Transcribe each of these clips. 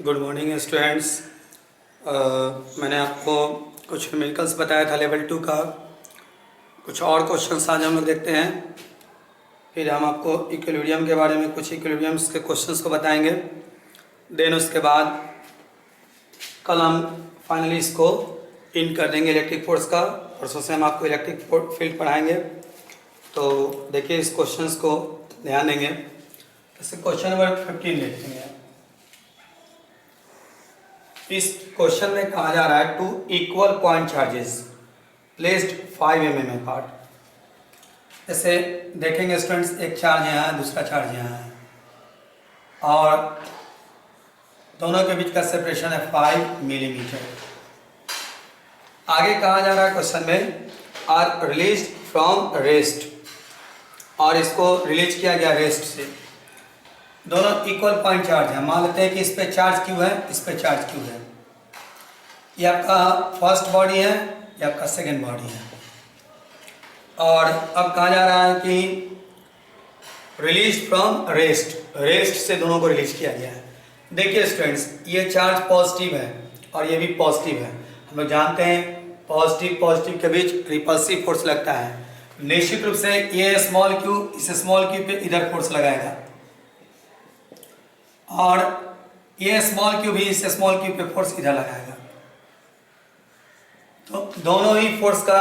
Good morning students. मैंने आपको कुछ न्यूमेरिकल्स बताया था लेवल 2 का। कुछ और क्वेश्चंस आज हम लोग देखते हैं। फिर हम आपको इक्विलिब्रियम के बारे में कुछ इक्विलिब्रियम्स के क्वेश्चंस को बताएंगे। देन उसके बाद कल हम फाइनली इसको इन कर देंगे इलेक्ट्रिक फोर्स का। परसों से हम आपको इलेक्ट्रिक फील्ड पढ़ाएंगे। तो देखिए इस क्वेश्चंस को ध्यान देंगे। जैसे क्वेश्चन नंबर 15 देखते हैं। इस क्वेश्चन में कहा जा रहा है 2 equal point charges placed 5 mm apart. जैसे देखेंगे स्टूडेंट्स, एक चार्ज यहाँ है, दूसरा चार्ज यहाँ है और दोनों के बीच का सेपरेशन है 5 मिलीमीटर। आगे कहा जा रहा है क्वेश्चन में आर रिलीज फ्रॉम रेस्ट, और इसको रिलीज किया गया रेस्ट से। दोनों इक्वल पॉइंट चार्ज है। मान लेते हैं कि इस पे चार्ज क्यू है, इस पे चार्ज क्यू है। ये आपका फर्स्ट बॉडी है, ये आपका सेकेंड बॉडी है। और अब कहा जा रहा है कि रिलीज फ्रॉम रेस्ट, रेस्ट से दोनों को रिलीज किया गया है। देखिए स्टूडेंट्स, ये चार्ज पॉजिटिव है और ये भी पॉजिटिव है। हम लोग जानते हैं पॉजिटिव पॉजिटिव के बीच रिपल्सिव फोर्स लगता है। निश्चित रूप से ये स्मॉल क्यू इस स्मॉल क्यू पे इधर फोर्स लगाएगा और ये स्मॉल क्यू भी इस स्मॉल क्यू पे फोर्स इधर लगाएगा। तो दोनों ही फोर्स का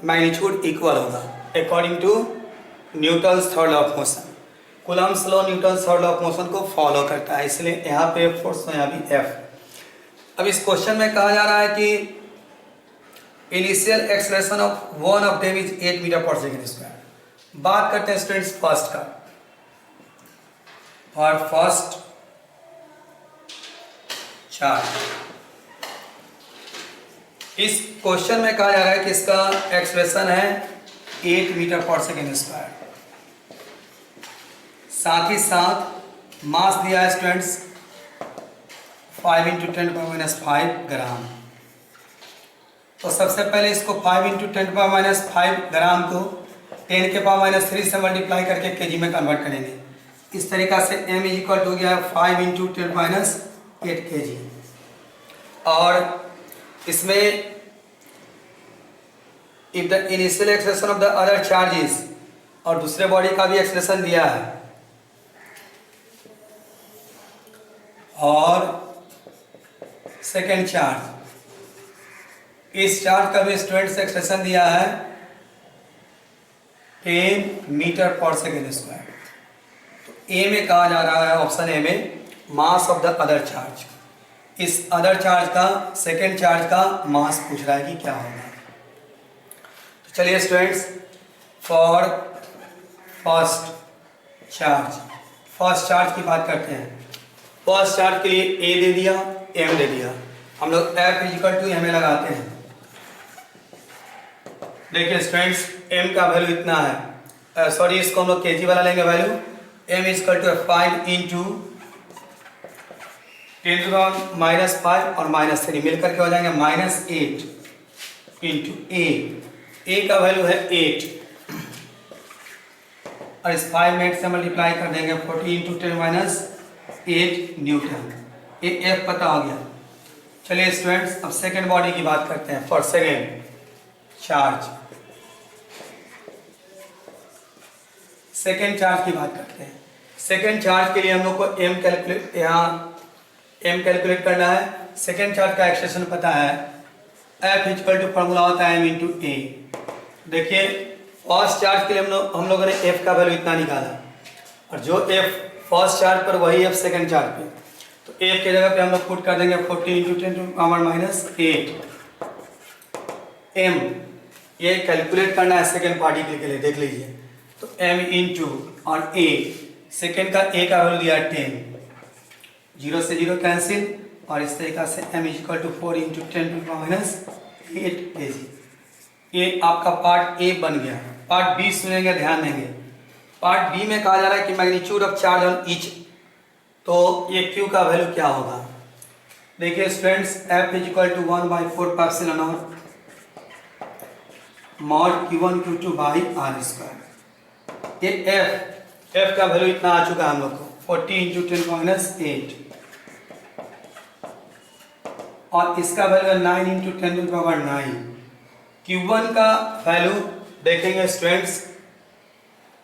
मैग्नीट्यूड इक्वल होगा according to Newton's third law of motion. Coulomb's law Newton's third law of motion को फॉलो करता है, इसलिए यहाँ पे फोर्स तो यहाँ भी एफ। अब इस क्वेश्चन में कहा जा रहा है कि initial acceleration of one of them is 8 metre per second square. बात करते हैं स्टूडेंट्स फर्स्ट का। और फर्स्ट चार्ज, इस क्वेश्चन में कहा जा रहा है कि इसका एक्सप्रेशन है 8 मीटर पर सेकेंड स्क्वायर। साथ ही साथ मास दिया है स्टूडेंट्स 5 × 10⁻⁵ ग्राम। तो सबसे पहले इसको 5 × 10⁻⁵ ग्राम को 10⁻³ से मल्टीप्लाई करके केजी में कन्वर्ट करेंगे। इस तरीका से m इक्वल टू गया 5 × 10⁻8 kg। और इसमें if the initial expression of the other charges, और दूसरे बॉडी का भी एक्सप्रेशन दिया है, और सेकेंड चार्ज, इस चार्ज का भी स्टूडेंट्स एक्सप्रेशन दिया है 10 मीटर पर सेकेंड स्क्वायर। तो ए में कहा जा रहा है, ऑप्शन ए में, mass of the other charge. इस अदर चार्ज का, सेकेंड चार्ज का मास पूछ रहा है कि क्या होगा। तो चलिए स्टूडेंट्स, फॉर फर्स्ट चार्ज की बात करते हैं। फर्स्ट चार्ज के लिए ए दे दिया, एम दे दिया। हम लोग F equal to M A लगाते हैं। देखिए स्टूडेंट्स, m का वैल्यू इतना है, सॉरी इसको हम लोग केजी वाला लेंगे वैल्यू। m इक्वल टू 5 × 10⁻⁵ और -3 मिलकर के हो जाएंगे -8 × a का वैल्यू है 8 और इस 5 में 8 से मल्टीप्लाई कर देंगे 40 × 10⁻8 न्यूटन। ये F पता हो गया। चलिए स्टूडेंट्स, अब सेकेंड बॉडी की बात करते हैं। For second charge, second charge की बात करते हैं। सेकेंड चार्ज के लिए हम लोग को m कैलकुलेट करना है। सेकेंड चार्ज का एक्सप्रेशन पता है, F इक्वल टू फॉर्मूला होता है m × a। देखिए फर्स्ट चार्ज के लिए हम लोगों ने F का वैल्यू इतना निकाला, और जो F फर्स्ट चार्ज पर वही F सेकेंड चार्ज पे। तो F के जगह पे हम लोग पुट कर देंगे 40 × 10⁻⁸ m। ये कैलकुलेट करना है सेकेंड पार्टिकल के लिए, देख लीजिए। तो m × और a, सेकेंड का a का वैल्यू दिया 10, 0 से 0 कैंसिल, और इस तरीका से m इक्वल टू 4 × 10⁻⁸ kg। ये आपका पार्ट ए बन गया। पार्ट बी सुनेंगे, ध्यान देंगे। पार्ट बी में कहा जा रहा है कि magnitude of charge on each. तो ये q का वैल्यू क्या होगा। देखिए students, F equal to 1/4πε0 mod q1 q2 by r²। ये F का वैल्यू इतना आ चुका है हम लोग को 40 × 10⁻8। और इसका वैल्यू है 9 इंटू 10⁹। Q1 का वैल्यू देखेंगे स्टूडेंट्स,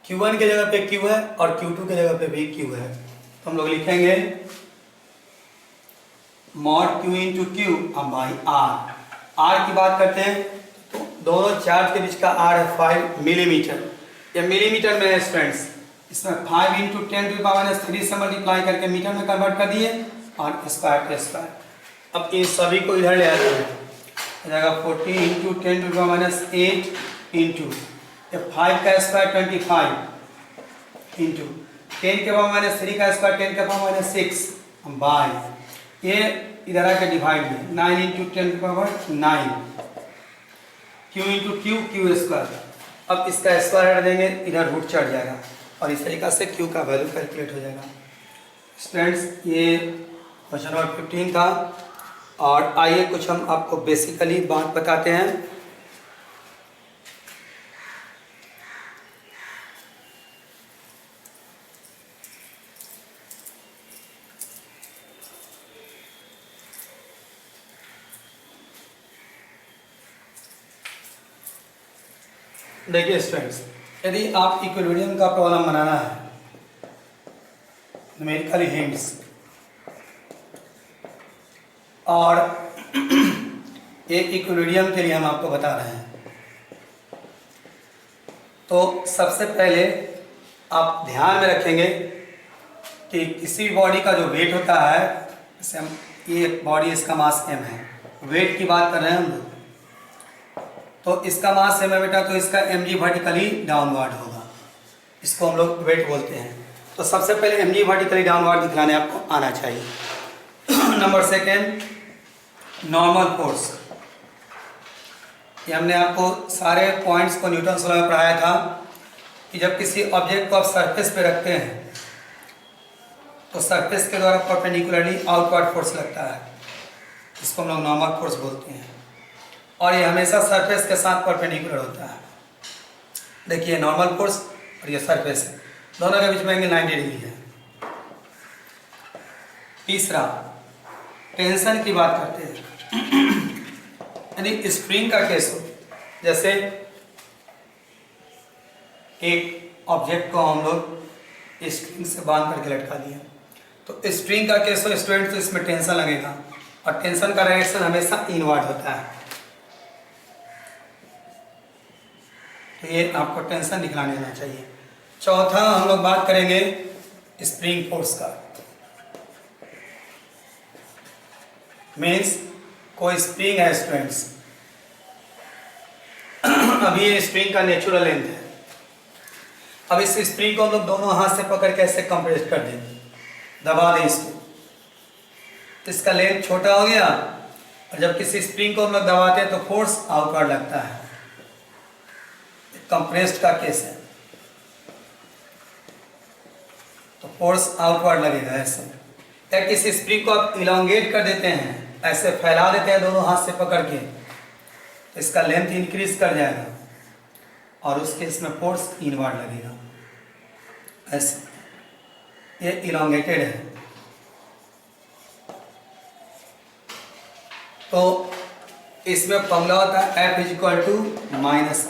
Q1 की जगह पे Q है और Q2 की जगह पे भी Q है, तो हम लोग लिखेंगे mod Q into Q by R की बात करते हैं तो दोनों चार्ज के बीच का R है 5 मिलीमीटर, ये मिलीमीटर में है स्टूडेंट्स। इसमें 5 इंटू 10⁻³ से मल्टीप्लाई करके मीटर में कन्वर्ट कर दिए और स्क्वायर पे स्क्वायर। अब इन सभी को इधर ले आते हैं, हो जाएगा 40 इंटू 10⁻8 इंटू 5 का स्क्वायर 25 इंटू 10⁻³ का स्क्वायर 10⁻6 बाय ये इधर आके डिवाइड में 9 into 10⁹ Q into Q square. अब इसका स्क्वायर हटा देंगे, इधर रूट चढ़ जाएगा और इस तरीका से Q का वैल्यू कैलकुलेट हो जाएगा। स्टूडेंट्स ये क्वेश्चन नंबर 15 था और आइए कुछ हम आपको बेसिकली बात बताते हैं। देखिए स्टूडेंट्स, यदि आप इक्विलिब्रियम का प्रॉब्लम बनाना है, न्यूमेरिकल हिंट्स, और एक इक्विलिब्रियम के लिए हम आपको बता रहे हैं, तो सबसे पहले आप ध्यान में रखेंगे कि किसी बॉडी का जो वेट होता है, जैसे हम ये बॉडी इसका मास m है, वेट की बात कर रहे हैं हम लोग, तो इसका मास m है बेटा, तो इसका mg वर्टिकली डाउनवर्ड होगा, इसको हम लोग वेट बोलते हैं। तो सबसे पहले mg वर्टिकली डाउनवर्ड दिखलाने आपको आना चाहिए। नंबर सेकेंड, नॉर्मल फोर्स, ये हमने आपको सारे पॉइंट्स को न्यूटन लॉ में पढ़ाया था कि जब किसी ऑब्जेक्ट को आप सरफेस पे रखते हैं तो सरफेस के द्वारा परपेंडिकुलरली आउटवर्ड फोर्स लगता है, इसको हम लोग नॉर्मल फोर्स बोलते हैं, और ये हमेशा सरफेस के साथ परपेंडिकुलर होता है। देखिए नॉर्मल फोर्स और ये सरफेस है, दोनों के बीच में एंगल 90 डिग्री है। तीसरा, टेंशन की बात करते हैं, यानी स्प्रिंग का केस हो, जैसे एक ऑब्जेक्ट को हम लोग स्प्रिंग से बांध करके लटका दिए, तो स्प्रिंग का केस हो स्टूडेंट, तो इसमें टेंशन लगेगा और टेंशन का डायरेक्शन हमेशा इनवर्ड होता है, तो ये आपको टेंशन दिखलाने देना चाहिए। चौथा, हम लोग बात करेंगे स्प्रिंग फोर्स का, मीन्स कोई स्प्रिंग है स्टूडेंट्स, अभी ये स्प्रिंग का नेचुरल लेंथ है, अब इस स्प्रिंग को हम लोग दोनों हाथ से पकड़ के ऐसे कंप्रेस कर दें, दबा दें इसको, तो इसका लेंथ छोटा हो गया, और जब किसी स्प्रिंग को हम लोग दबाते हैं तो फोर्स आउटवर्ड लगता है, कंप्रेस्ड का केस है, तो फोर्स आउटवर्ड लगेगा ऐसे। या किसी स्प्रिंग को आप इलोंगेट कर देते हैं, ऐसे फैला देते हैं दोनों हाथ से पकड़ के, तो इसका लेंथ इंक्रीज कर जाएगा और उस केस में फोर्स इनवर्ड लगेगा ऐसे, ये इलोंगेटेड है। तो इसमें फॉर्मूला होता है F =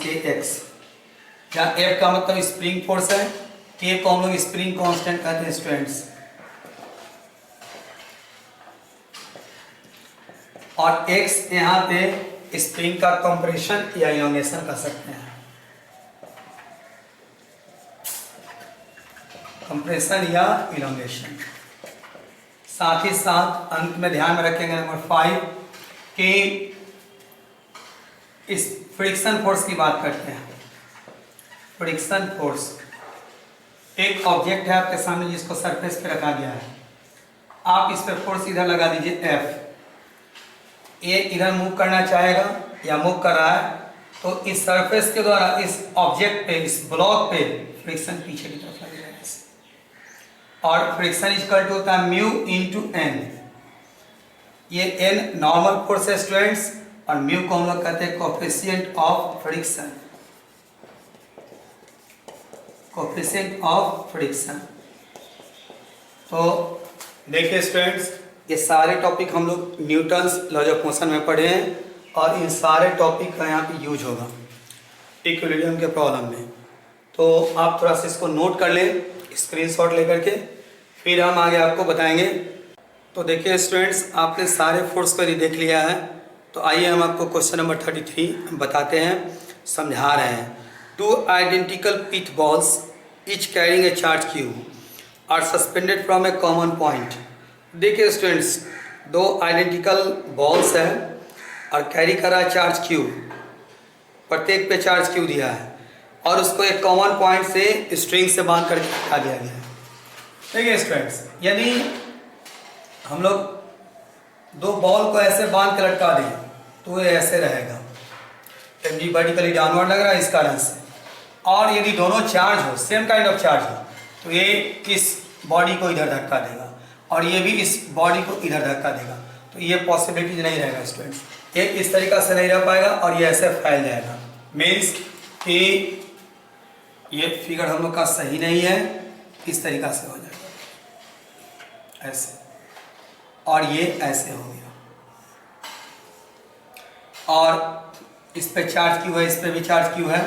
-kx, जहाँ F का मतलब स्प्रिंग फोर्स है, K को हम लोग स्प्रिंग कांस्टेंट कहते हैं स्टूडेंट्स, और x यहाँ पे स्प्रिंग का कंप्रेशन या इलोंगेशन कर सकते हैं, कंप्रेशन या इलोंगेशन। साथ ही साथ अंत में ध्यान में रखेंगे नंबर 5 कि इस फ्रिक्शन फोर्स की बात करते हैं। फ्रिक्शन फोर्स, एक ऑब्जेक्ट है आपके सामने जिसको सरफेस पे रखा गया है, आप इस पे फोर्स इधर लगा दीजिए F, ये इधर मूव करना चाहेगा या मूव कर रहा है, तो इस सरफेस के द्वारा इस ऑब्जेक्ट पे, इस ब्लॉक पे फ्रिक्शन पीछे की तरफ लगेगा, और फ्रिक्शन इक्वल टू होता है म्यू इंटू एन, ये एन नॉर्मल फोर्स है स्टूडेंट्स, और म्यू को हम लोग कहते हैं coefficient of friction, coefficient of friction. तो देखिए स्टूडेंट्स, ये सारे टॉपिक हम लोग न्यूटन्स लॉज ऑफ मोशन में पढ़े हैं और इन सारे टॉपिक का यहाँ पे यूज होगा इक्विलिब्रियम के प्रॉब्लम में। तो आप थोड़ा सा इसको नोट कर लें स्क्रीनशॉट लेकर के, फिर हम आगे आपको बताएंगे। तो देखिए स्टूडेंट्स, आपने सारे फोर्स को यदि देख लिया है तो आइए हम आपको क्वेश्चन नंबर 33 बताते हैं, समझा रहे हैं। Two identical pith balls each carrying a charge Q R suspended from a common point. देखिए स्टूडेंट्स, दो आइडेंटिकल बॉल्स हैं और कैरी कर रहा है चार्ज क्यू, प्रत्येक पे चार्ज क्यू दिया है और उसको एक कॉमन पॉइंट से स्ट्रिंग से बांध करके रखा दिया गया है। देखिए स्टूडेंट्स, यदि हम लोग दो बॉल को ऐसे बांध के लटका दें तो ये ऐसे रहेगा, एमजी वर्टिकली डाउनवर्ड लग रहा है इस कारण से। और यदि दोनों चार्ज हो, सेम काइंड ऑफ चार्ज हो, तो ये इस बॉडी को इधर धक्का देगा और ये भी इस बॉडी को इधर धक्का देगा। तो ये पॉसिबिलिटी नहीं रहेगा स्टूडेंट्स, ये इस तरीक़ा से नहीं रह पाएगा और ये ऐसे फैल जाएगा। मीन्स कि ये फिगर हम लोग का सही नहीं है, इस तरीक़ा से हो जाएगा ऐसे, और ये ऐसे हो गया। और इस पे चार्ज क्यू है, इस पे भी चार्ज क्यू है।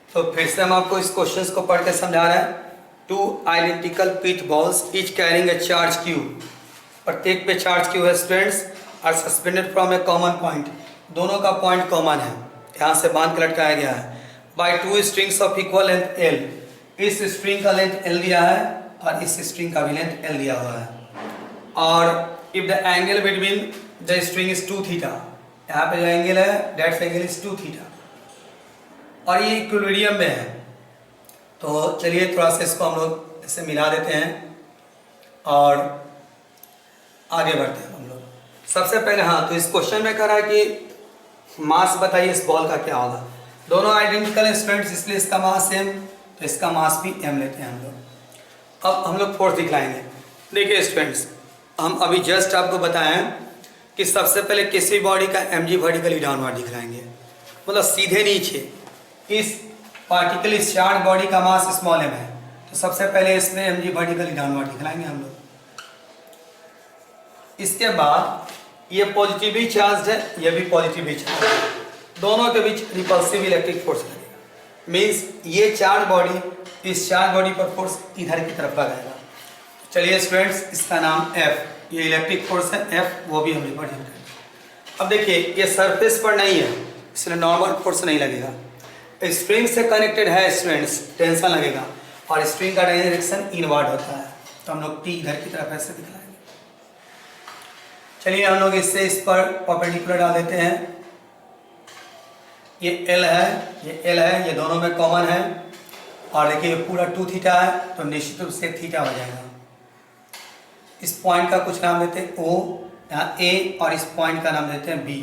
तो फिर से हम आपको इस क्वेश्चन को पढ़ के समझा रहे हैं। Two identical pith balls each carrying a charge Q, प्रत्येक पे चार्ज क्यू है students, are suspended from a common point, दोनों का पॉइंट कॉमन है, यहाँ से बांध के लटकाया गया है। By two strings of equal length L, इस स्ट्रिंग का लेंथ एल दिया है और इस स्ट्रिंग का भी लेंथ एल दिया हुआ है। और if the angle between the string is 2 theta, यहाँ पे जो एंगल है दैट एंगल इज 2 थीटा और ये इक्विलिब्रियम में है। तो चलिए थोड़ा सा इसको हम लोग इसे मिला देते हैं और आगे बढ़ते हैं हम लोग। सबसे पहले हाँ, तो इस क्वेश्चन में कह रहा है कि मास बताइए इस बॉल का क्या होगा। दोनों आइडेंटिकल स्टूडेंट्स, इसलिए इसका मास सेम, तो इसका मास भी m लेते हैं हम लोग। अब हम लोग फोर्स दिखलाएंगे। देखिए स्टूडेंट्स, हम अभी जस्ट आपको बताएं कि सबसे पहले किसी बॉडी का mg वर्टिकली डाउनवर्ड दिखलाएंगे, मतलब सीधे नीचे। इस पार्टिकल, इस चार्ज बॉडी का मास स्मॉल m है, तो सबसे पहले इसमें mg वर्टिकली डाउनवर्ड दिखलाएंगे हम लोग। इसके बाद ये पॉजिटिवली चार्ज है, ये भी पॉजिटिवली चार्ज है, दोनों के बीच रिपल्सिव इलेक्ट्रिक फोर्स लगेगा। मीन्स ये चार्ज बॉडी इस चार्ज बॉडी पर फोर्स इधर की तरफ लगाएगा। चलिए स्टूडेंट्स, इसका नाम F, ये इलेक्ट्रिक फोर्स है F, वो भी हम रिप्रेजेंट करेंगे। अब देखिए ये सरफेस पर नहीं है, इसलिए नॉर्मल फोर्स नहीं लगेगा। स्प्रिंग से कनेक्टेड है स्टूडेंट्स, टेंशन लगेगा और स्प्रिंग का डायरेक्शन इनवर्ड होता है, तो हम लोग T इधर की तरफ ऐसे दिखलाएंगे। चलिए हम लोग इससे इस पर परपेंडिकुलर डाल देते हैं। ये L है, ये L है, ये दोनों में कॉमन है और देखिए पूरा 2 थीटा है, तो निश्चित रूप से थीटा हो जाएगा। इस पॉइंट का कुछ नाम देते हैं O, यहाँ A, और इस पॉइंट का नाम देते हैं B।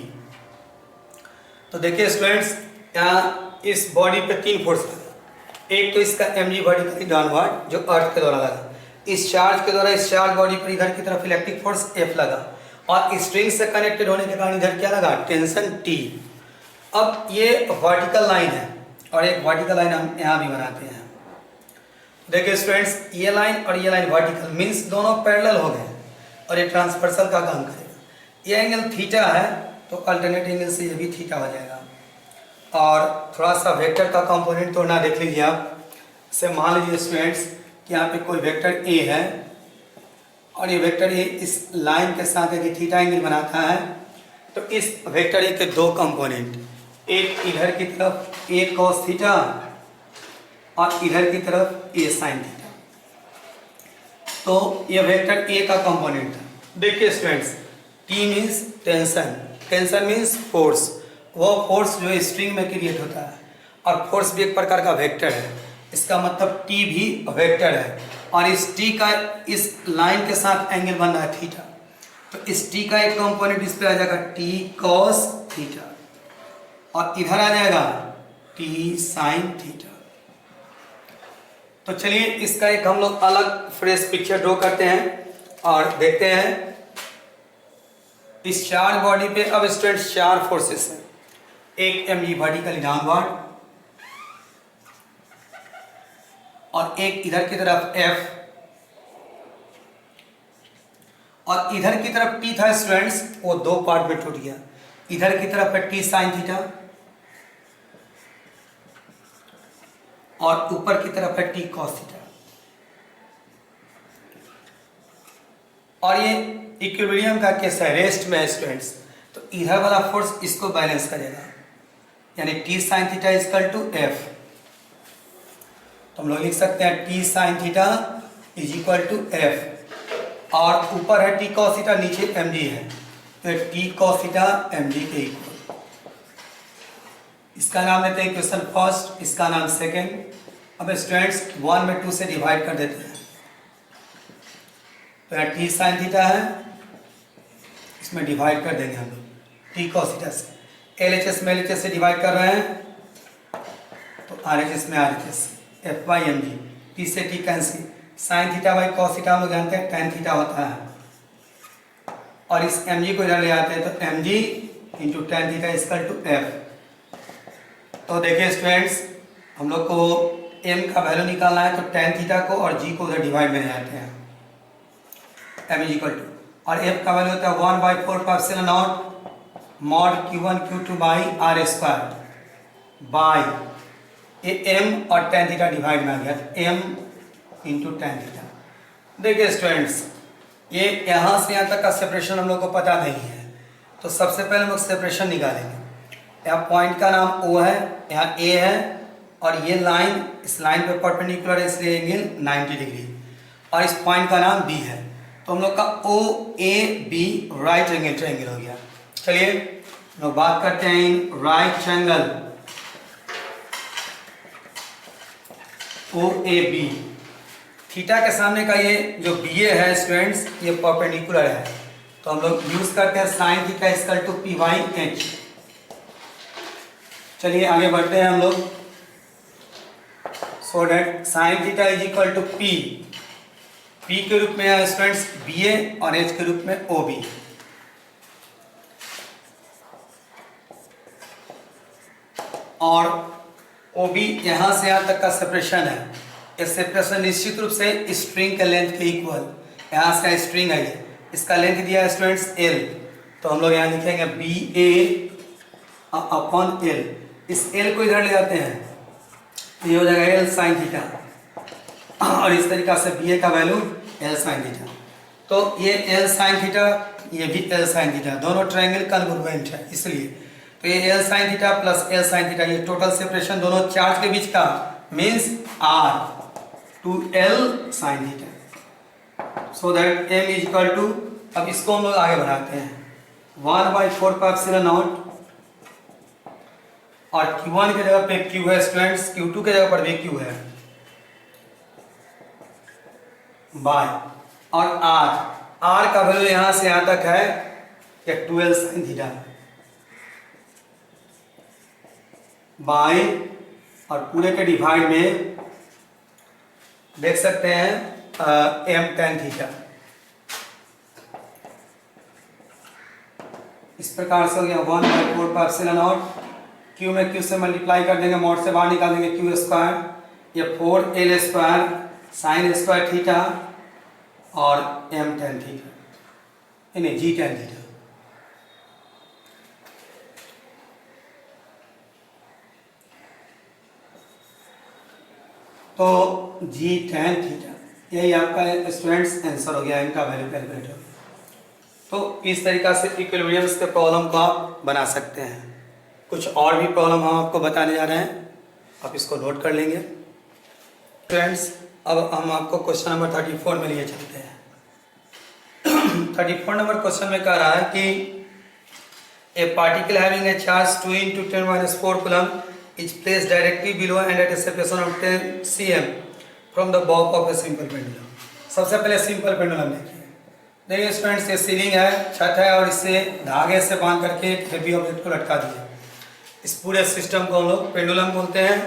तो देखिए स्टूडेंट्स, यहाँ इस बॉडी पे 3 फोर्स लगा। एक तो इसका mg वर्टिकली डाउनवर्ड जो अर्थ के द्वारा लगा, इस चार्ज के द्वारा इस चार्ज बॉडी पर इधर की तरफ इलेक्ट्रिक फोर्स F लगा और स्ट्रिंग से कनेक्टेड होने के कारण इधर क्या लगा, टेंशन T। अब ये वर्टिकल लाइन है और एक वर्टिकल लाइन हम यहाँ भी बनाते हैं। देखिए स्टूडेंट्स, ये लाइन और ये लाइन वर्टिकल, मीन्स दोनों पैरेलल हो गए और ये ट्रांसवर्सल का काम करेगा। ये एंगल थीटा है, तो अल्टरनेट एंगल से ये भी थीटा हो जाएगा। और थोड़ा सा वेक्टर का कंपोनेंट तोड़ना देख लीजिए आप। से मान लीजिए स्टूडेंट्स कि यहाँ पे कोई वेक्टर A है और ये वेक्टर A इस लाइन के साथ यदि थीटा एंगल बनाता है, तो इस वेक्टर A के 2 कंपोनेंट, एक इधर की तरफ A cos थीटा और इधर की तरफ A sin थीटा, तो ये वेक्टर A का कंपोनेंट है। देखिए students, T means tension, tension means force, वो फोर्स जो स्ट्रिंग में क्रिएट होता है, और फोर्स भी एक प्रकार का वेक्टर है, इसका मतलब T भी वेक्टर है। और इस T का इस लाइन के साथ एंगल बन रहा है थीटा, तो इस T का एक कंपोनेंट इस पे आ जाएगा T cos थीटा और इधर आ जाएगा T sin थीटा। तो चलिए इसका एक हम लोग अलग फ्रेश पिक्चर ड्रॉ करते हैं और देखते हैं। इस चार्ज बॉडी पे अब स्टूडेंट 4 फोर्सेस हैं, एक mg वर्टिकली डाउनवर्ड और एक इधर की तरफ F और इधर की तरफ टी था स्टूडेंट्स, वो दो पार्ट में टूट गया। इधर की तरफ है टी साइन थीटा और ऊपर की तरफ है टी कॉस थीटा। और ये इक्विलिब्रियम का केस है, रेस्ट में है स्टूडेंट्स, तो इधर वाला फोर्स इसको बैलेंस करेगा, यानी T sine theta is equal to F. तो हम लोग लिख सकते हैं T sine theta is equal to F, और ऊपर है टी कॉस थीटा, नीचे एम डी है, तो T cos theta M D के इक्वल। इसका नाम लेते हैं क्वेश्चन फर्स्ट, इसका नाम सेकेंड। अब स्टूडेंट्स 1 में 2 से डिवाइड कर देते हैं, तो यहाँ टी साइन थीटा है, इसमें डिवाइड कर देंगे हम लोग टी कॉस थीटा से। एल एच एस में एल एच एस से डिवाइड कर रहे हैं, तो आर एच एस में R H S, F by M G, T से T cancel, sine theta by cos theta हम लोग जानते हैं टेन थीटा होता है, और इस एम जी को इधर ले आते हैं, तो M G into tan theta is equal to F. तो देखिए स्टूडेंट्स, हम लोग को एम का वैल्यू निकालना है, तो टेन थीटा को और जी को उधर डिवाइड में ले आते हैं, एम इज इक्वल टू, और एफ का वैल्यू होता है 1/4 pi epsilon naught mod Q1 Q2 by R square by ये एम और टेन थीटा डिवाइड में आ गया, एम इंटू टेन थीटा। देखिए स्टूडेंट्स, ये यहाँ से यहाँ तक का सेपरेशन हम लोग को पता नहीं है, तो सबसे पहले हम लोग सेपरेशन निकालेंगे। यहाँ पॉइंट का नाम O है, यहाँ A है, और ये लाइन इस लाइन पे परपेंडिकुलर है, इसलिए एंगल 90 डिग्री, और इस पॉइंट का नाम B है, तो हम लोग का O A B right angle triangle हो गया। चलिए हम लोग बात करते हैं in right triangle O A B. Theta के सामने का ये जो बी ए है स्टूडेंट्स, ये परपेंडिकुलर है, तो हम लोग यूज करते हैं sine theta equal to P by H. चलिए आगे बढ़ते हैं हम लोग। So that sine theta is equal to P, P के रूप में है स्टूडेंट्स बी ए और एच के रूप में ओ बी। और ओ बी यहाँ से यहाँ तक का सेपरेशन है, ये सेपरेशन निश्चित रूप से स्ट्रिंग के लेंथ के इक्वल, यहाँ से स्ट्रिंग है ये, इसका लेंथ दिया है स्टूडेंट्स एल, तो हम लोग यहाँ लिखेंगे बी ए अपॉन एल। इस एल को इधर ले जाते हैं, तो ये हो जाएगा एल साइन थीटा, और इस तरीका से बी ए का वैल्यू एल साइन थीटा। तो ये एल साइन थीटा, ये भी एल साइन थीटा, दोनों ट्रायंगल कन्वर्जेंट है, इसलिए तो ये L sine theta plus L sine theta, ये टोटल सेपरेशन दोनों चार्ज के बीच का means R two L sine theta. So that M is equal to, अब इसको हम लोग आगे बढ़ाते हैं 1/4 पाई एप्सिलॉन नॉट, और Q1 के जगह पे Q है स्टूडेंट्स, Q2 के जगह पर भी Q है, बाय और R का वैल्यू यहाँ से यहाँ तक है या 12 साइन थीटा बाय, और पूरे के डिवाइड में देख सकते हैं m tan थीटा। इस प्रकार से हो गया 1/4 पाई एप्सिलॉन नॉट, Q में Q से मल्टीप्लाई कर देंगे, मॉड से बाहर निकाल देंगे Q स्क्वायर, ये 4L square sine square theta और m tan थीटा, यानी G tan थीटा। तो G tan थीटा यही आपका स्टूडेंट्स आंसर हो गया, इनका वैल्यू कैलकुलेट हो। तो इस तरीका से इक्विलिब्रियम्स के प्रॉब्लम को आप बना सकते हैं। कुछ और भी प्रॉब्लम हम आपको बताने जा रहे हैं, आप इसको नोट कर लेंगे फ्रेंड्स। अब हम आपको क्वेश्चन नंबर 34 में लिए चलते हैं। 34 नंबर क्वेश्चन में कह रहा है कि ए particle having a charge 2 × 10⁻⁴ coulomb is placed directly below and at a separation of 10 cm from the bob of a simple pendulum। सबसे पहले सिंपल पेंडुलम देखिए स्टूडेंट्स, ये सीलिंग है, छत है, और इससे धागे से बांध करके एक हेवी ऑब्जेक्ट को लटका दिया। इस पूरे सिस्टम को हम लोग पेंडुलम बोलते हैं,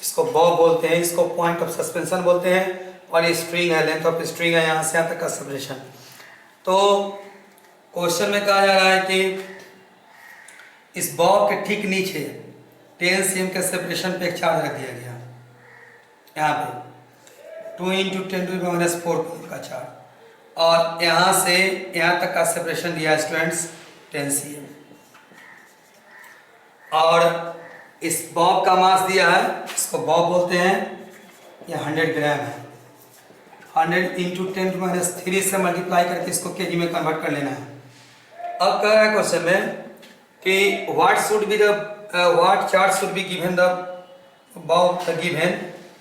इसको बॉब बोलते हैं, इसको पॉइंट ऑफ सस्पेंशन बोलते हैं, और ये स्ट्रिंग है, लेंथ ऑफ स्ट्रिंग है, यहाँ से यहाँ तक का सेपरेशन। तो क्वेश्चन में कहा जा रहा है कि इस बॉब के ठीक नीचे 10 cm के सेपरेशन पे एक चार्ज रख दिया गया, यहाँ पे 2 × 10⁻⁴ का चार्ज, और यहाँ से यहाँ तक का सेपरेशन दिया है स्टूडेंट्स 10 cm। और इस बॉब का मास दिया है, इसको बॉब बोलते हैं, यह 100 ग्राम है। 100 इंटू 10⁻³ से मल्टीप्लाई करके इसको केजी में कन्वर्ट कर लेना है। अब कह रहा है क्वेश्चन में कि what charge should be given the bob given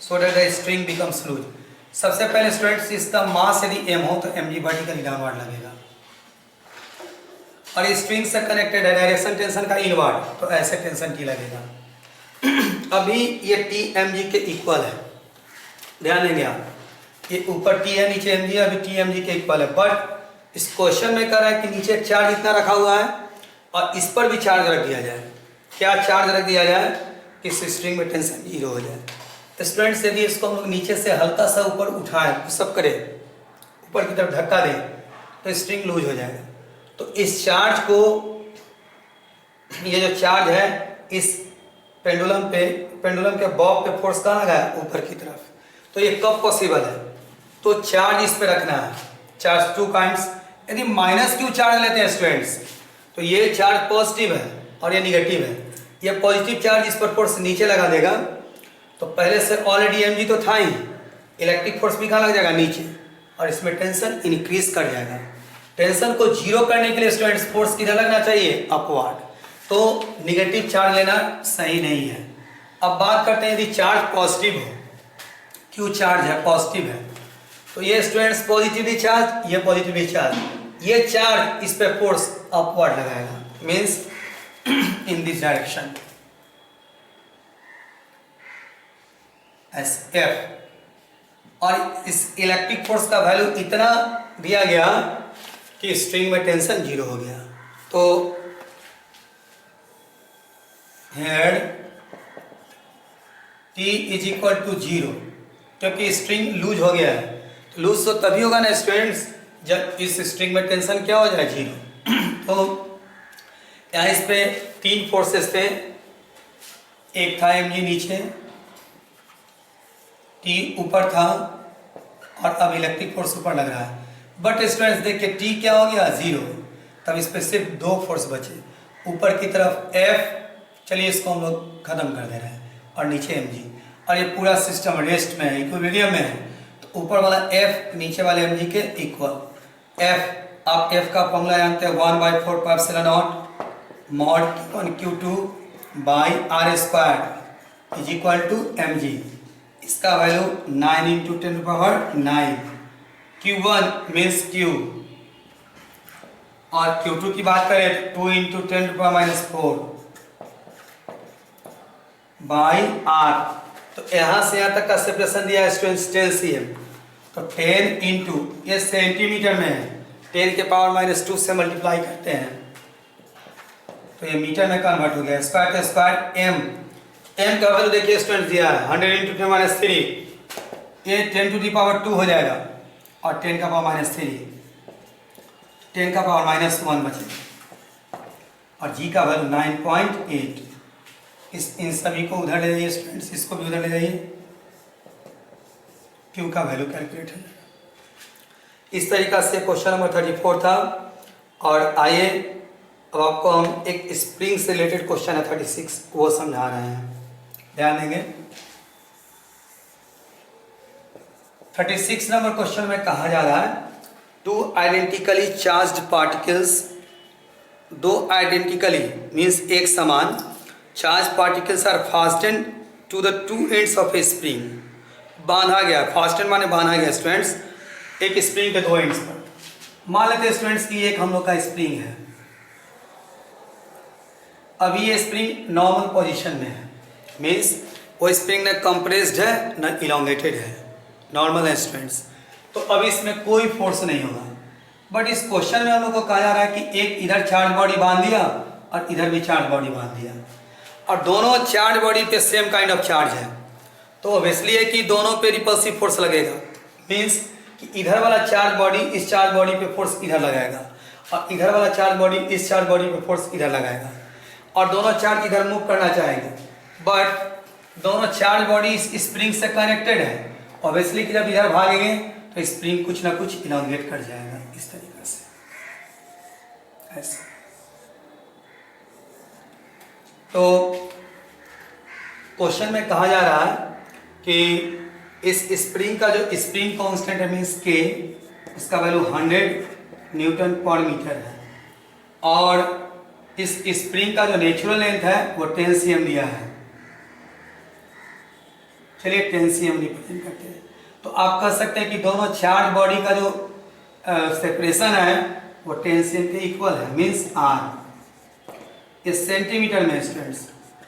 so that the string becomes loose। सबसे पहले स्टूडेंट्स इसका मास यदि m हो तो mg वर्टिकली डाउनवर्ड लगेगा, और स्ट्रिंग से कनेक्टेड है, डायरेक्शन टेंशन का इनवर्ड, तो ऐसे टेंशन t लगेगा। अभी ये t mg के इक्वल है, ध्यान देंगे आप, ये ऊपर t है नीचे mg है, अभी t mg के इक्वल है। बट इस क्वेश्चन में कह रहा है कि नीचे एक चार्ज इतना रखा हुआ है और इस पर भी चार्ज रख दिया जाए। क्या चार्ज रख दिया जाए कि इस स्ट्रिंग में टेंशन 0 हो जाए। स्टूडेंट्स यदि इसको हम लोग नीचे से हल्का सा ऊपर उठाएं, पुशअप करें, ऊपर की तरफ धक्का दें, तो स्ट्रिंग लूज हो जाएगा। तो इस चार्ज को, ये जो चार्ज है इस पेंडुलम के बॉब पे फोर्स कहाँ लगा है, ऊपर की तरफ। तो ये कब पॉसिबल है, तो चार्ज इस पे रखना है। चार्ज 2 काइंड्स, यदि माइनस क्यू चार्ज लेते हैं स्टूडेंट्स, तो ये चार्ज पॉजिटिव है और ये निगेटिव है। ये पॉजिटिव चार्ज इस पर फोर्स नीचे लगा देगा, तो पहले से ऑलरेडी mg तो था ही, इलेक्ट्रिक फोर्स भी कहाँ लग जाएगा, नीचे, और इसमें टेंशन इंक्रीज कर जाएगा। टेंशन को 0 करने के लिए स्टूडेंट्स फोर्स किधर लगना चाहिए, अपवर्ड। तो निगेटिव चार्ज लेना सही नहीं है। अब बात करते हैं यदि चार्ज पॉजिटिव हो, क्यू चार्ज है, पॉजिटिव है, तो ये स्टूडेंट्स पॉजिटिवली चार्ज, ये पॉजिटिवली चार्ज, ये चार्ज इस पे फोर्स अपवर्ड लगाएगा, means in this direction S F. और इस इलेक्ट्रिक फोर्स का वैल्यू इतना दिया गया कि स्ट्रिंग में टेंशन 0 हो गया। तो head T is equal to 0, क्योंकि स्ट्रिंग लूज हो गया है। तो लूज तो तभी होगा ना स्टूडेंट्स जब इस स्ट्रिंग में टेंशन क्या हो जाए, 0। तो यहाँ इस पे 3 फोर्सेस थे, एक था mg नीचे, T ऊपर था, और अब इलेक्ट्रिक फोर्स ऊपर लग रहा है। बट स्टूडेंट्स देखिए T क्या हो गया, 0, तब इस पे सिर्फ 2 फोर्स बचे, ऊपर की तरफ F, चलिए इसको हम लोग खत्म कर दे रहे हैं, और नीचे mg, और ये पूरा सिस्टम रेस्ट में है, इक्विलिब्रियम में है। तो ऊपर वाला F नीचे वाले mg के इक्वल। F, आप F का फॉर्मूला जानते हैं, 1/4πε0 mod Q1 Q2 by r² is equal to mg। इसका value 9 into 10⁹। Q1 means Q, और Q2 की बात करें 2 इंटू 10⁻⁴ बाई r। तो यहाँ से यहाँ तक का सेपरेशन दिया है स्टूडेंट्स 10 cm। तो 10 इंटू, ये सेंटीमीटर में है, 10 के पावर -2 से मल्टीप्लाई करते हैं तो ये मीटर में कन्वर्ट हो गया। स्क्वायर का स्क्वायर m का वैल्यू देखिए स्टूडेंट्स दिया है 100 इंटू 10⁻3, ये 10⁻² हो जाएगा, और 10 का पावर -3, 10 का पावर -1 बचे, और g का वैल्यू 9.8। इन सभी को उधर ले जाइए स्टूडेंट्स, इसको भी उधर ले जाइए, q का वैल्यू कैलकुलेट हो जाएगा। इस तरीका से क्वेश्चन नंबर 34 था। और आइए अब आपको हम एक स्प्रिंग से रिलेटेड क्वेश्चन है 36, वो समझा रहे हैं, ध्यान देंगे। 36 नंबर क्वेश्चन में कहा जा रहा है, 2 identically charged particles, 2 identically means एक समान charge particles are fastened to the 2 ends of a spring. बांधा गया, फास्टेंड माने बांधा गया स्टूडेंट्स, एक स्प्रिंग के 2 एंड्स पर। मान लेते हैं स्टूडेंट्स कि एक हम लोग का स्प्रिंग है, अभी ये स्प्रिंग नॉर्मल पोजीशन में है, मीन्स वो स्प्रिंग न कंप्रेस्ड है न इलोंगेटेड है, नॉर्मल है स्टूडेंट्स। तो अभी इसमें कोई फोर्स नहीं होगा। बट इस क्वेश्चन में हम लोग को कहा जा रहा है कि एक इधर चार्ज बॉडी बांध दिया और इधर भी चार्ज बॉडी बांध दिया, और दोनों चार्ज बॉडी पे सेम काइंड ऑफ चार्ज है, तो ऑब्वियसली है कि दोनों पे रिपल्सिव फोर्स लगेगा। मीन्स कि इधर वाला चार्ज बॉडी इस चार्ज बॉडी पे फोर्स इधर लगाएगा, और इधर वाला चार्ज बॉडी इस चार्ज बॉडी पे फोर्स इधर लगाएगा, और दोनों चार्ज इधर मूव करना चाहेंगे। बट दोनों चार्ज बॉडी इस स्प्रिंग से कनेक्टेड है, ऑब्वियसली कि जब इधर भागेंगे तो स्प्रिंग कुछ ना कुछ इलांगेट कर जाएगा इस तरीके से ऐसे। तो क्वेश्चन में कहा जा रहा है कि इस स्प्रिंग का जो स्प्रिंग कांस्टेंट है मीन्स के, इसका वैल्यू 100 न्यूटन पर मीटर है और इस स्प्रिंग का जो नेचुरल लेंथ है वो 10 cm दिया है। चलिए 10 cm रिप्रेजेंट करते हैं। तो आप कह सकते हैं कि दोनों चार्ज बॉडी का जो सेपरेशन है वो 10 cm के इक्वल है, मीन्स r इस सेंटीमीटर में स्टूडेंट्स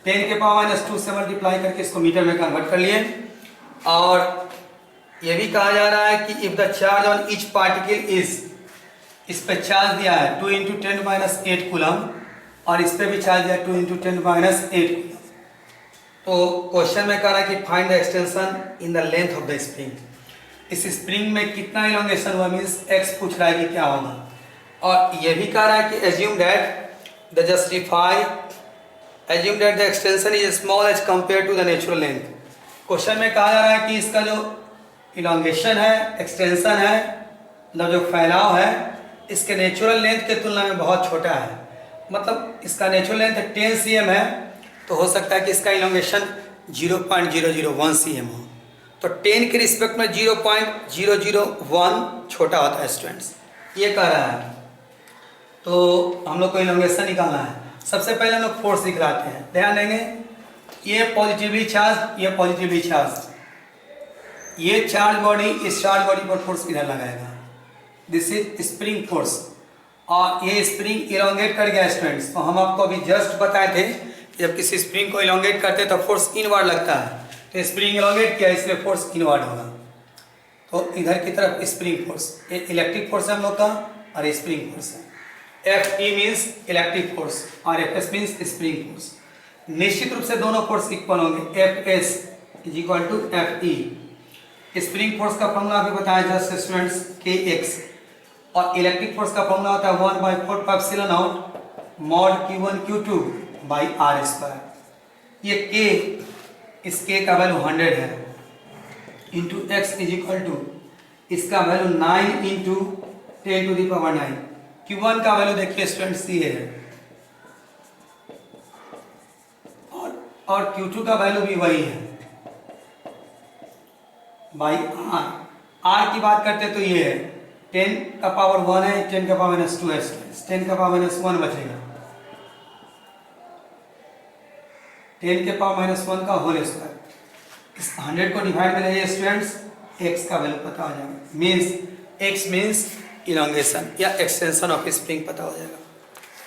10 के पावर -2 से मल्टीप्लाई करके इसको मीटर में कन्वर्ट कर लिए। और ये भी कहा जा रहा है कि if the charge on each particle is, इस पे चार्ज दिया है 2 × 10⁻8 कूलम और इस पे भी चार्ज दिया 2 × 10⁻8 कूलम। तो क्वेश्चन में कह रहा है कि find the extension in the length of the spring. इस स्प्रिंग में कितना इलोंगेशन हुआ, मीन्स x पूछ रहा है कि क्या होगा। और ये भी कह रहा है कि assume that the extension is small as compared to the natural length। Question में कहा जा रहा है कि इसका जो इलोंगेशन है, एक्सटेंशन है, मतलब जो फैलाव है, इसके नेचुरल लेंथ के तुलना में बहुत छोटा है। मतलब इसका नेचुरल लेंथ 10 cm है, तो हो सकता है कि इसका इलोंगेशन 0.001 cm हो। तो 10 के रिस्पेक्ट में 0.001 छोटा होता है स्टूडेंट्स, ये कह रहा है। तो हम लोग को इलोंगेशन निकालना है। सबसे पहले हम लोग फोर्स दिखलाते हैं, ध्यान देंगे। ये पॉजिटिवली चार्ज, ये पॉजिटिवली चार्ज, ये चार्ज बॉडी इस चार्ज बॉडी पर फोर्स किधर लगाएगा, दिस इज स्प्रिंग फोर्स। और ये स्प्रिंग इलोंगेट कर गया स्टूडेंट्स। तो हम आपको अभी जस्ट बताए थे कि जब किसी स्प्रिंग को इलोंगेट करते हैं तो फोर्स इनवर्ड लगता है। तो स्प्रिंग इलोंगेट किया, इसलिए फोर्स इनवर्ड होगा। तो इधर की तरफ स्प्रिंग फोर्स, ये इलेक्ट्रिक फोर्स है हम लोग का और ये स्प्रिंग फोर्स है। Fe मीन्स इलेक्ट्रिक फोर्स और Fs मीन्स स्प्रिंग फोर्स। निश्चित रूप से दोनों फोर्स इक्वल होंगे, Fs = Fe। स्प्रिंग फोर्स का फॉर्मूला भी बताया जस्ट स्टूडेंट्स, Kx। और इलेक्ट्रिक फोर्स का फॉर्मूला होता है 1/4πε0 mod q1 q2/r²। ये K, इस K का वैल्यू 100 है, इंटू x = इसका वैल्यू 9 × 10⁻⁹। Q1 का वैल्यू देखिए स्टूडेंट्स ये है और Q2 का वैल्यू भी वही है बाई r। r की बात करते तो ये है 10 का पावर 1 है, 10 का पावर -2 है, 10 का पावर -1 बचेगा, 10 के पावर -1 का होल स्क्वायर। इस 100 को डिवाइड में लीजिए स्टूडेंट्स, x का वैल्यू पता हो जाएगा, मीन्स x मीन्स इलोंगेशन या एक्सटेंशन ऑफ स्प्रिंग पता हो जाएगा।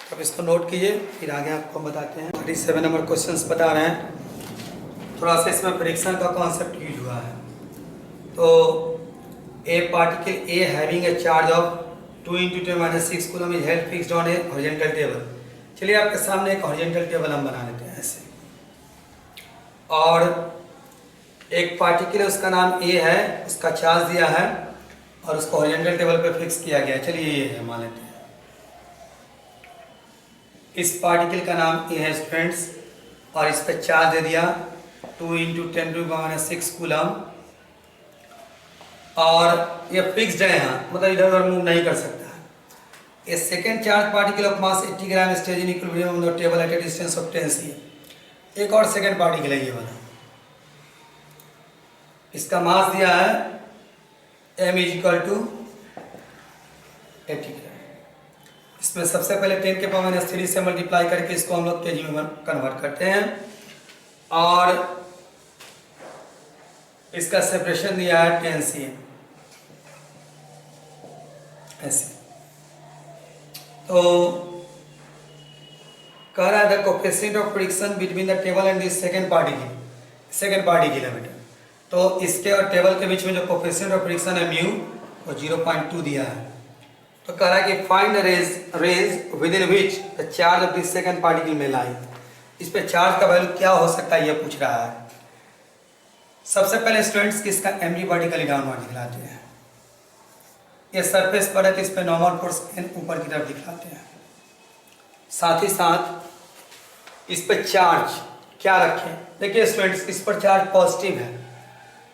तो अब इसको नोट कीजिए, फिर आगे आपको हम बताते हैं। 37 नंबर क्वेश्चंस बता रहे हैं। थोड़ा सा इसमें फ्रिक्शन का कॉन्सेप्ट यूज हुआ है। तो ए particle A having a charge of 2 × 10⁻6 coulomb is held fixed on A horizontal table. चलिए आपके सामने एक हॉरिजॉन्टल टेबल हम बना लेते हैं ऐसे, और एक पार्टिकल उसका नाम ए है, उसका चार्ज दिया है और उसको हॉरिजॉन्टल टेबल पे फिक्स किया गया। चलिए ये है, मान लेते हैं इस पार्टिकल का नाम ए है स्टूडेंट्स, और इस पे चार्ज दे दिया 2 × 10⁻6 कूलम, और ये फिक्स्ड है यहाँ, मतलब इधर उधर मूव नहीं कर सकता है। A second charge particle of mass 80 gram stage in equilibrium on the table at a distance of 10 cm। एक और सेकेंड पार्टिकल है ये वाला, इसका मास दिया है m = 80 ग्राम। इसमें सबसे पहले 10 के पावर -3 से मल्टीप्लाई करके इसको हम लोग केजी में कन्वर्ट करते हैं, और इसका सेपरेशन दिया है 10 cm ऐसे। तो कह रहा है the coefficient of friction between the table and this second particle है बेटा। तो इसके और टेबल के बीच में जो कोएफिशिएंट ऑफ फ्रिक्शन है म्यू, वो 0.2 दिया है। तो कह रहा है कि find the range with in which the charge of this second particle में लाई। इस पे चार्ज का वैल्यू क्या हो सकता है ये पूछ रहा है। सबसे पहले स्टूडेंट्स किसका mg पार्टिकल डाउनवर्ड दिखलाते हैं, ये सरफेस पर है तो इस पे नॉर्मल फोर्स ऊपर की तरफ दिखलाते हैं। साथ ही साथ इस पे चार्ज क्या रखें, देखिए स्टूडेंट्स इस पर चार्ज पॉजिटिव है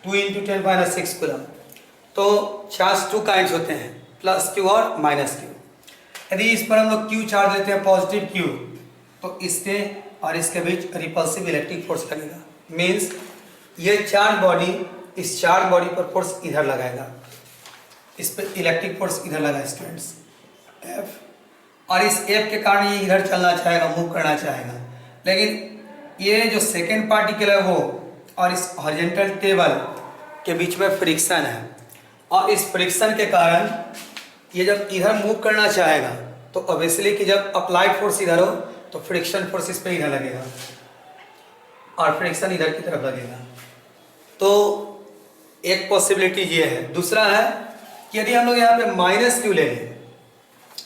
2 × 10⁻6 कूलम। तो चार्ज टू काइंड्स होते हैं, प्लस क्यू और माइनस क्यू। यदि इस पर हम लोग क्यू चार्ज लेते हैं, पॉजिटिव क्यू, तो इसके और इसके बीच रिपल्सिव इलेक्ट्रिक फोर्स लगेगा। मीन्स ये चार्ज बॉडी इस चार्ज बॉडी पर फोर्स इधर लगाएगा, इस पर इलेक्ट्रिक फोर्स इधर लगा स्टूडेंट्स एफ, और इस एफ के कारण ये इधर चलना चाहेगा, मूव करना चाहेगा। लेकिन ये जो सेकेंड पार्टिकल है वो और इस हॉरिजॉन्टल टेबल के बीच में फ्रिक्शन है, और इस फ्रिक्शन के कारण ये जब इधर मूव करना चाहेगा तो ऑब्वियसली कि जब अप्लाइड फोर्स इधर हो तो फ्रिक्शन फोर्स इस पर इधर लगेगा और फ्रिक्शन इधर की तरफ लगेगा। तो एक पॉसिबिलिटी ये है। दूसरा है कि यदि हम लोग यहाँ पे माइनस क्यू ले लें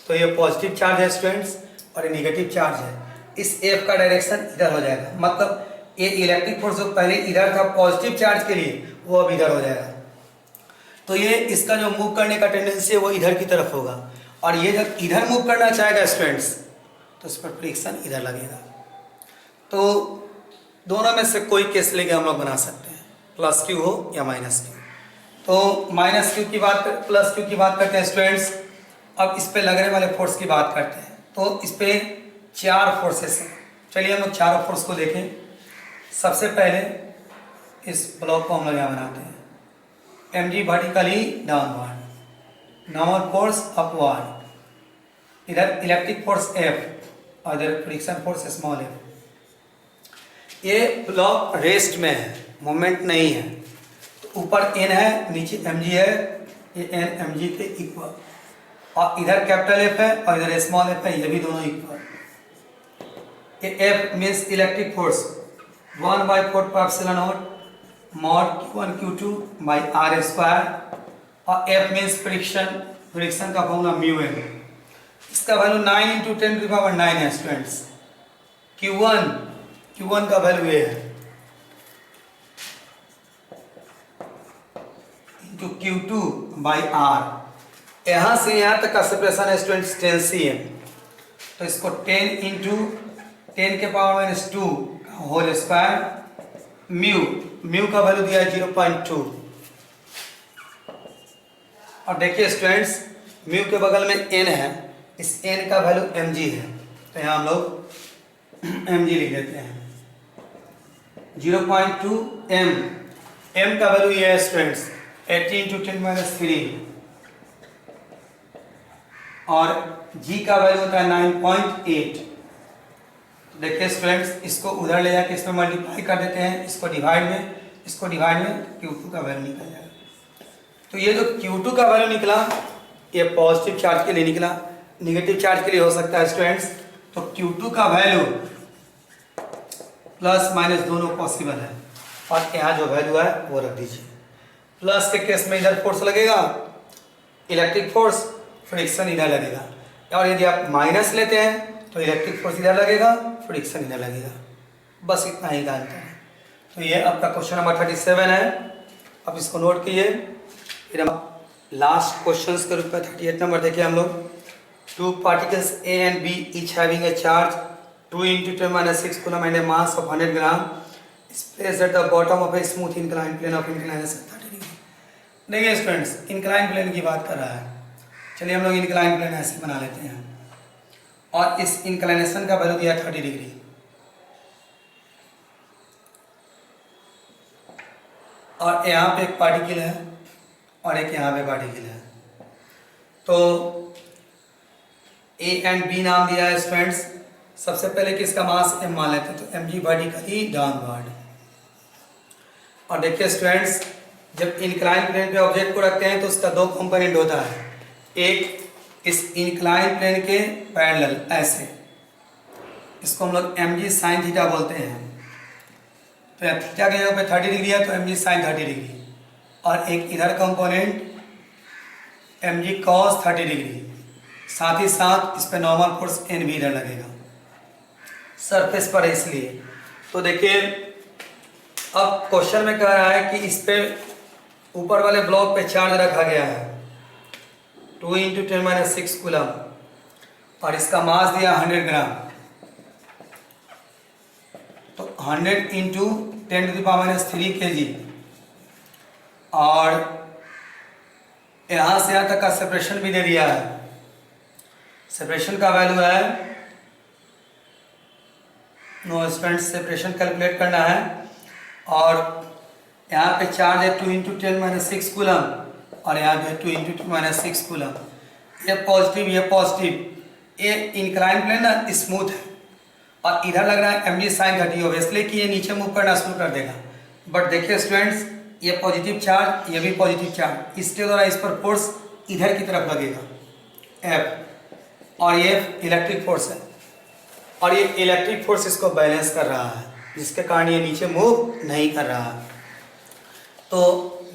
तो ये पॉजिटिव चार्ज है स्टूडेंट्स और ये निगेटिव चार्ज है, इस एफ का डायरेक्शन इधर हो जाएगा। मतलब ये इलेक्ट्रिक फोर्स जो पहले इधर था पॉजिटिव चार्ज के लिए, वो अब इधर हो जाएगा। तो ये इसका जो मूव करने का टेंडेंसी है वो इधर की तरफ होगा, और ये जब इधर मूव करना चाहेगा स्टूडेंट्स तो इस पर फ्रिक्शन इधर लगेगा। तो दोनों में से कोई केस लेके हम लोग बना सकते हैं, प्लस क्यू हो या माइनस क्यू। तो माइनस क्यू की बात प्लस क्यू की बात करते हैं स्टूडेंट्स। अब इस पे लगने वाले फोर्स की बात करते हैं। तो इस पे 4 फोर्सेस हैं। चलिए हम लोग चारों फोर्स को देखें। सबसे पहले इस ब्लॉक को हम लोग यहाँ बनाते हैं, mg vertically downward, normal force upward, इधर इलेक्ट्रिक फोर्स F और इधर फ्रिक्शन फोर्स स्मॉल f। ये ब्लॉक रेस्ट में है, मोमेंट नहीं है। तो ऊपर n है, नीचे mg है, ये n mg के इक्वल, और इधर कैपिटल F है और इधर स्मॉल f है, ये भी दोनों इक्वल। ये F means electric force 1/4πε0 mod q1 q2 by r square, और F मीन्स फ्रिक्शन, फ्रिक्शन का फॉर्मूला म्यू है। इसका वैल्यू 9 × 10⁹ है स्टूडेंट्स। Q1 का वैल्यू ये है इंटू Q2 by r। यहाँ से यहाँ तक का सेपरेशन है स्टूडेंट्स 10 cm, तो इसको 10 × 10⁻²² होल स्क्वायर, म्यू का वैल्यू दिया है 0.2। और देखिए स्टूडेंट्स, म्यू के बगल में n है, इस n का वैल्यू mg है, तो यहाँ हम लोग mg लिख देते हैं। 0.2 m का वैल्यू ये है स्टूडेंट्स 80 × 10⁻³ और g का वैल्यू होता है 9.8। देखिए स्टूडेंट्स, इसको उधर ले जाके इसमें मल्टीप्लाई कर देते हैं, इसको डिवाइड में Q2 का वैल्यू निकल जाएगा। तो ये जो Q2 का वैल्यू निकला ये पॉजिटिव चार्ज के लिए निकला, निगेटिव चार्ज के लिए हो सकता है स्टूडेंट्स। तो Q2 का वैल्यू प्लस माइनस दोनों पॉसिबल है, और यहाँ जो वैल्यू है वो रख दीजिए। प्लस के केस में इधर फोर्स लगेगा, इलेक्ट्रिक फोर्स, फ्रिक्शन इधर लगेगा, और यदि आप माइनस लेते हैं तो इलेक्ट्रिक फोर्स इधर लगेगा, फ्रिक्शन इधर लगेगा। बस इतना ही का अंतर है। तो ये आपका क्वेश्चन नंबर 37 है। अब इसको नोट कीजिए। फिर हम लास्ट क्वेश्चन के रूप में 38 नंबर देखिए हम लोग। 2 particles A and B each having a charge 2 × 10⁻⁶ coulomb and a mass of 100 gram is placed at the bottom of a smooth inclined plane of inclination 30 degree। देखिए स्टूडेंट्स, इंक्लाइन प्लेन की बात कर रहा है। चलिए हम लोग इंक्लाइन प्लेन ऐसे बना लेते हैं, और इस इंक्लाइनेशन का वैल्यू दिया 30 डिग्री। और यहाँ पे एक पार्टिकल है और एक यहाँ पे पार्टिकल है। तो A एंड B नाम दिया है स्टूडेंट्स। सबसे पहले किसका मास m मान लेते हैं, तो mg वर्टिकली डाउनवर्ड। और देखिए स्टूडेंट्स, जब इंक्लाइन प्लेन पे ऑब्जेक्ट को रखते हैं तो उसका 2 कंपोनेंट होता है। एक इस इंक्लाइन प्लेन के पैरेलल ऐसे, इसको हम लोग mg sin थीटा बोलते हैं। तो यहाँ थीटा के जगह पे 30 डिग्री है तो mg sin 30 डिग्री, और एक इधर कंपोनेंट mg cos 30 डिग्री। साथ ही साथ इस पे नॉर्मल फोर्स n भी इधर लगेगा, सरफेस पर है इसलिए। तो देखिए अब क्वेश्चन में कह रहा है कि इस पे ऊपर वाले ब्लॉक पे चार्ज रखा गया है 2 × 10⁻⁶ कूलम, और इसका मास दिया 100 ग्राम। तो 100 × 10⁻³ kg, और यहाँ से यहाँ तक का सेपरेशन भी दे दिया है। सेपरेशन का वैल्यू है, नो स्टूडेंट्स, सेपरेशन कैलकुलेट करना है। और यहाँ पे चार्ज है 2 × 10⁻6 कूलम और यहाँ पे 2 × 10⁻6 कूलम। ये पॉजिटिव, ये पॉजिटिव। ये इंक्लाइन प्लेन ना स्मूथ है और इधर लग रहा है mg sin 30, ऑब्वियसली कि ये नीचे मूव करना शुरू कर देगा। बट देखिए स्टूडेंट्स, ये पॉजिटिव चार्ज, ये भी पॉजिटिव चार्ज, इसके द्वारा इस पर फोर्स इधर की तरफ लगेगा F, और ये इलेक्ट्रिक फोर्स है और ये इलेक्ट्रिक फोर्स इसको बैलेंस कर रहा है, जिसके कारण ये नीचे मूव नहीं कर रहा है। तो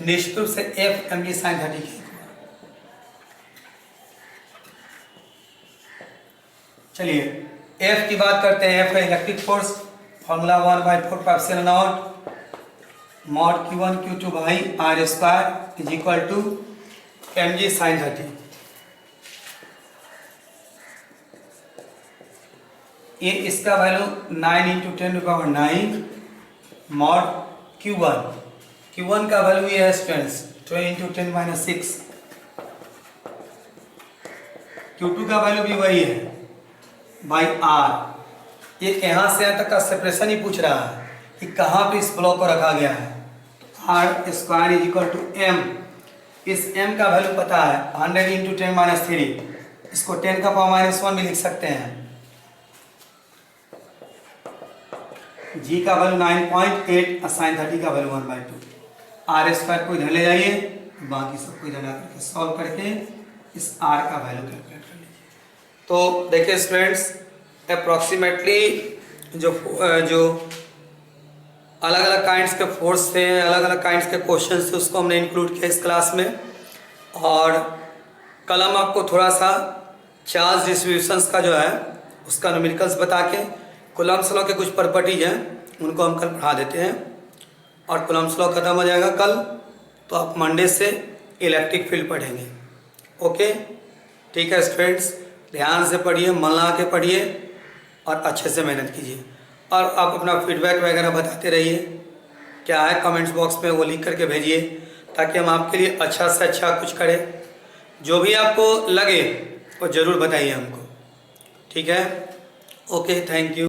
निश्चित रूप से F mg sin 30 की। चलिए F की बात करते हैं। F का electric force formula 1/4πε0 mod q1 q2 by r square is equal to mg sin 30। ये इसका वैल्यू 9 × 10⁹ mod q1 का वैल्यू ये है स्टूडेंट्स 2 × 10⁻6। q2 का वैल्यू भी वही है बाई r। ये यहाँ से यहाँ तक का सेपरेशन ही पूछ रहा है कि कहाँ पे इस ब्लॉक को रखा गया है। r square is equal to m। इस m का वैल्यू पता है 100 × 10⁻3, इसको 10 का पावर -1 भी लिख सकते हैं। g का वैल्यू 9.8 और sin 30 का वैल्यू 1/2। r स्क्वायर को इधर ले जाइए, बाकी सबको इधर ला करके सॉल्व करके इस r का वैल्यू कैलकुलेट कर लीजिए। तो देखिए स्टूडेंट्स, अप्रॉक्सीमेटली जो अलग अलग काइंड्स के फोर्स थे, अलग अलग काइंड्स के क्वेश्चन थे, उसको हमने इंक्लूड किया इस क्लास में। और कल हम आपको थोड़ा सा चार्ज डिस्ट्रीब्यूशंस का जो है उसका न्यूमेरिकल्स बता के कूलम्ब्स लॉ के कुछ प्रॉपर्टीज हैं उनको हम कल पढ़ा देते हैं। और कूलम्ब्स लॉ खत्म हो जाएगा कल, तो आप मंडे से इलेक्ट्रिक फील्ड पढ़ेंगे। ओके, ठीक है स्टूडेंट्स, ध्यान से पढ़िए, मन लगा के पढ़िए और अच्छे से मेहनत कीजिए। और आप अपना फीडबैक वगैरह बताते रहिए, क्या है कमेंट्स बॉक्स में वो लिख करके भेजिए, ताकि हम आपके लिए अच्छा से अच्छा कुछ करें। जो भी आपको लगे वो ज़रूर बताइए हमको, ठीक है। Okay, thank you.